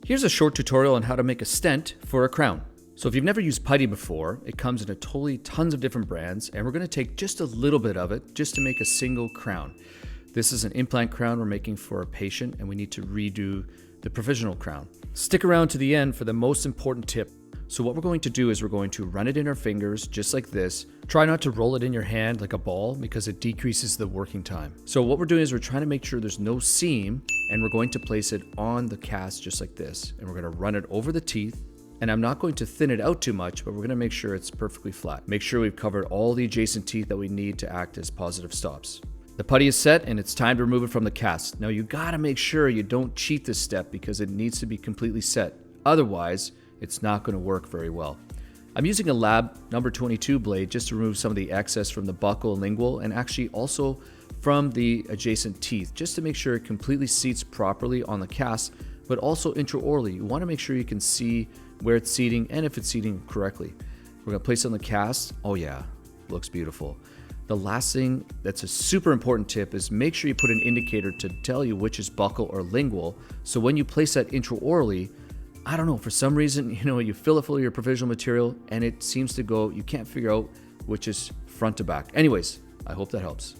Here's a short tutorial on how to make a stent for a crown. So if you've never used Putty before, it comes in tons of different brands, and we're going to take just a little bit of it just to make a single crown. This is an implant crown we're making for a patient, and we need to redo the provisional crown. Stick around to the end for the most important tip. So what we're going to do is we're going to run it in our fingers just like this. Try not to roll it in your hand like a ball because it decreases the working time. So what we're doing is we're trying to make sure there's no seam, and we're going to place it on the cast just like this. And we're going to run it over the teeth. And I'm not going to thin it out too much, but we're going to make sure it's perfectly flat. Make sure we've covered all the adjacent teeth that we need to act as positive stops. The putty is set and it's time to remove it from the cast. Now you gotta make sure you don't cheat this step because it needs to be completely set. Otherwise, it's not going to work very well. I'm using a lab number 22 blade just to remove some of the excess from the buccal and lingual, and actually also from the adjacent teeth, just to make sure it completely seats properly on the cast, but also intraorally. You want to make sure you can see where it's seating and if it's seating correctly. We're going to place it on the cast. Oh yeah, looks beautiful. The last thing that's a super important tip is make sure you put an indicator to tell you which is buccal or lingual. So when you place that intraorally, I don't know, for some reason, you fill it full of your provisional material and it seems to go, you can't figure out which is front to back. Anyways, I hope that helps.